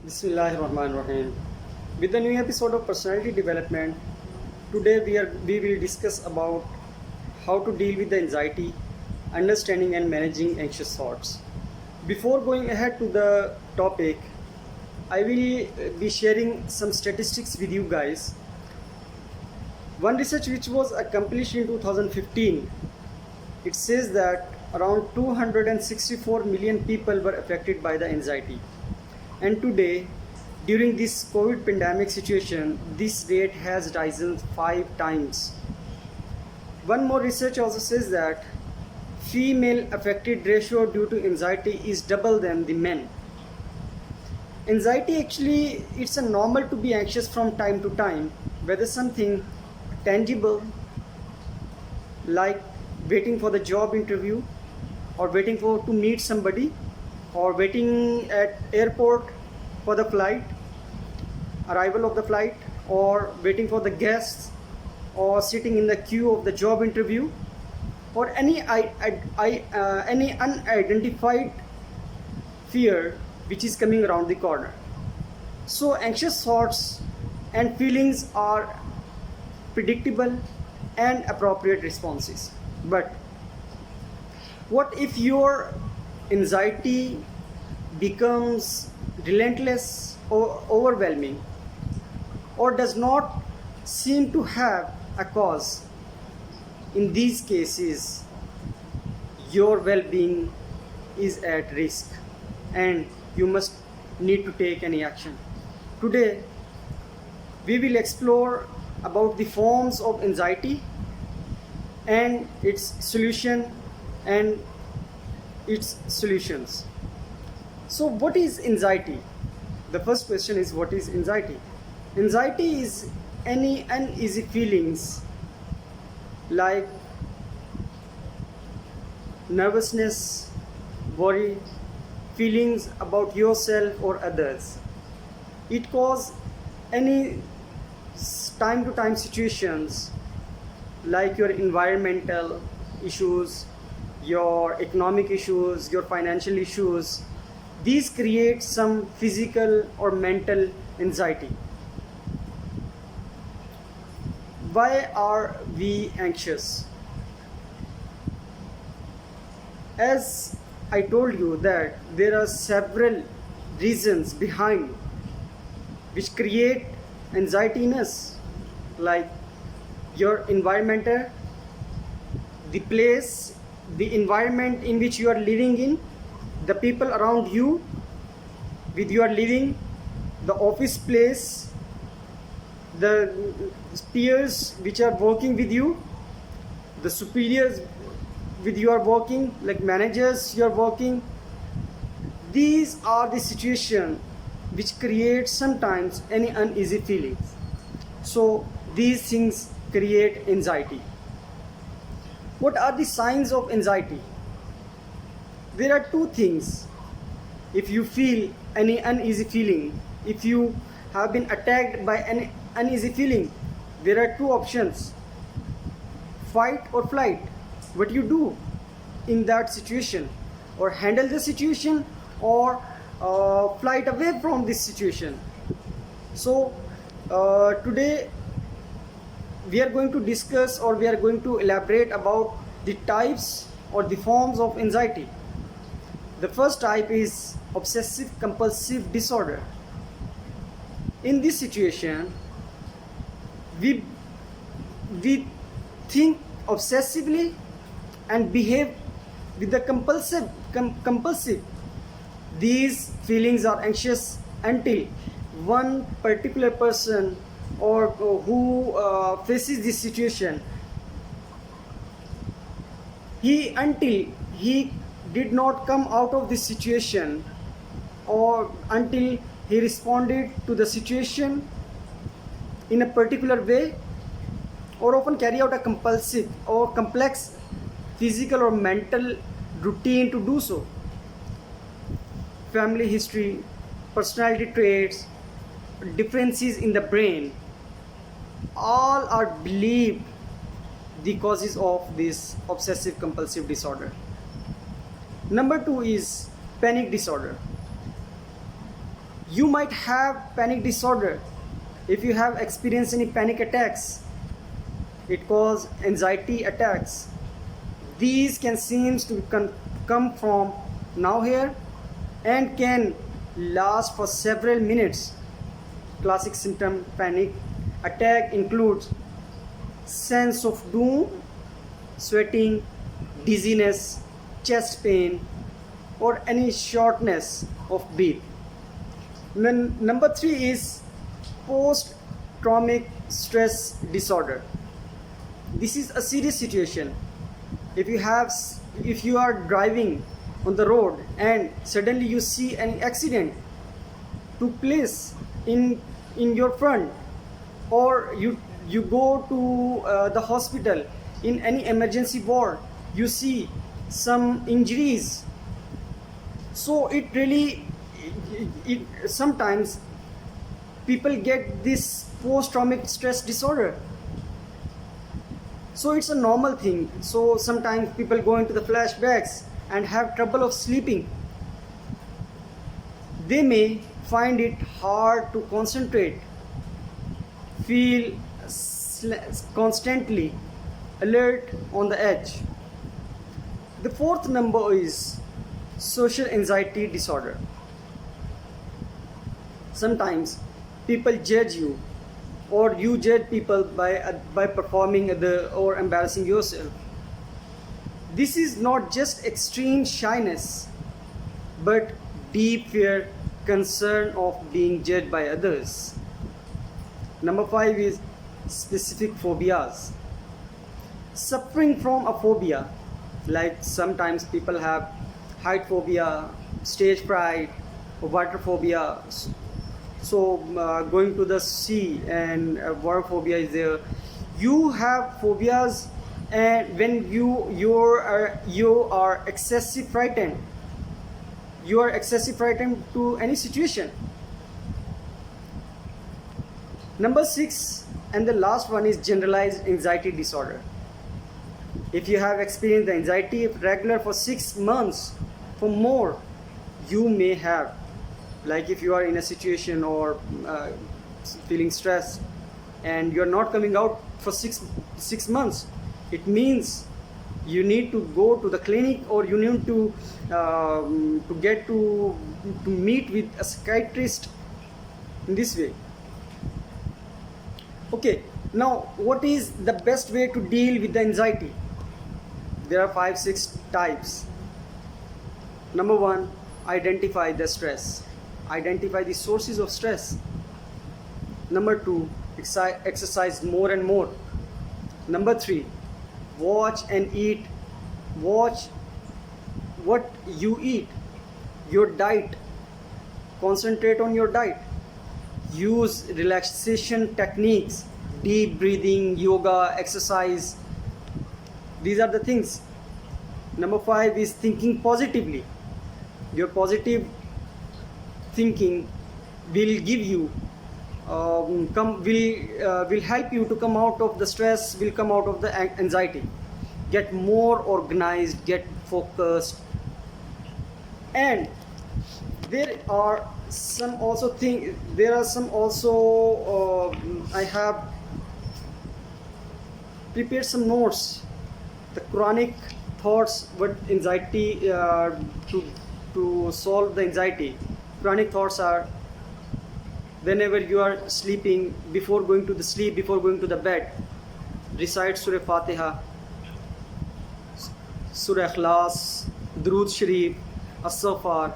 Bismillahirrahmanirrahim. With the new episode of personality development, today we will discuss about how to deal with the anxiety, understanding and managing anxious thoughts. Before going ahead to the topic, I will be sharing some statistics with you guys. One research which was accomplished in 2015, it says that around 264 million people were affected by the anxiety. And today, during this COVID pandemic situation, this rate has risen 5 times. One more research also says that female affected ratio due to anxiety is double than the men. Anxiety actually, it's a normal to be anxious from time to time, whether something tangible like waiting for the job interview or waiting for to meet somebody or waiting at airport for the flight, arrival of the flight, or waiting for the guests, or sitting in the queue of the job interview, or any unidentified fear which is coming around the corner. So anxious thoughts and feelings are predictable and appropriate responses. But what if your anxiety becomes relentless or overwhelming, or does not seem to have a cause? In these cases, your well-being is at risk and you must need to take any action. Today, we will explore about the forms of anxiety and its solution and its solutions. So what is anxiety? The first question is, what is anxiety? Anxiety is any uneasy feelings like nervousness, worry, feelings about yourself or others. It causes any time to time situations like your environmental issues, your economic issues, your financial issues. These create some physical or mental anxiety. Why are we anxious? As I told you that there are several reasons behind which create anxiety in us, like your environmental, the place, the environment in which you are living in, the people around you with you are living, the office place, the peers which are working with you, the superiors with you are working, like managers you are working. These are the situation which create sometimes any uneasy feelings. So these things create anxiety. What are the signs of anxiety? There are two things. If you feel any uneasy feeling, if you have been attacked by an uneasy feeling, there are two options: fight or flight. What you do in that situation, or handle the situation, or flight away from this situation. So today we are going to discuss, or we are going to elaborate about the types or the forms of anxiety. The first type is obsessive compulsive disorder. In this situation, we think obsessively and behave with the compulsive. These feelings are anxious until one particular person or who faces this situation, until he did not come out of this situation, or until he responded to the situation in a particular way, or often carry out a compulsive or complex physical or mental routine to do so. Family history, personality traits, differences in the brain, all are believed the causes of this obsessive compulsive disorder. Number two is panic disorder. You might have panic disorder. If you have experienced any panic attacks, it causes anxiety attacks. These can seem to come from now here and can last for several minutes. Classic symptom panic attack includes sense of doom, sweating, dizziness, chest pain, or any shortness of breath. Then number 3 is post-traumatic stress disorder. This is a serious situation. If you are driving on the road and suddenly you see an accident took place in your front, or you go to the hospital in any emergency ward, you see some injuries. So it really sometimes people get this post-traumatic stress disorder. So it's a normal thing. So sometimes people go into the flashbacks and have trouble of sleeping. They may find it hard to concentrate, feel constantly alert, on the edge. The 4th number is social anxiety disorder. Sometimes people judge you, or you judge people by performing or embarrassing yourself. This is not just extreme shyness, but deep fear, concern of being judged by others. Number 5 is specific phobias. Suffering from a phobia, like sometimes people have height phobia, stage fright, water phobia. So going to the sea and water phobia is there. You have phobias, and when you are excessive frightened, you are excessive frightened to any situation. Number 6 and the last one is generalized anxiety disorder. If you have experienced the anxiety regular for 6 months for more, you may have, like if you are in a situation or feeling stressed and you're not coming out for six months, it means you need to go to the clinic, or you need to get to meet with a psychiatrist in this way. Okay, now what is the best way to deal with the anxiety? There are 5-6 types. Number 1, identify the stress. Identify the sources of stress. Number 2, exercise more and more. Number 3, watch and eat. Watch what you eat, your diet. Concentrate on your diet. Use relaxation techniques, deep breathing, yoga, exercise. These are the things. Number 5 is thinking positively. Your positive thinking will give you will help you to come out of the stress, will come out of the anxiety. Get more organized, get focused. And there are some also I have prepared some notes. The chronic thoughts, what anxiety to solve the anxiety. Chronic thoughts are: whenever you are sleeping, before going to the bed, recite Surah Fatiha, Surah Ikhlas, Durood Sharif, As-Saghfar,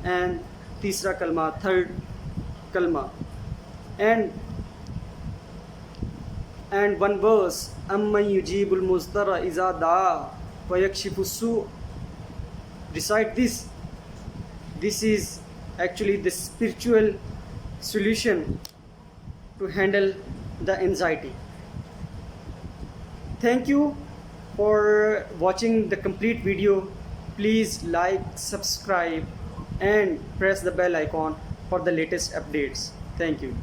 and तीसरा कलमा, third kalma, and one verse, amman yujibul muzdara iza daa wa yakshifu su. Recite this. This is actually the spiritual solution to handle the anxiety. Thank you for watching the complete video. Please like, subscribe, and press the bell icon for the latest updates. Thank you.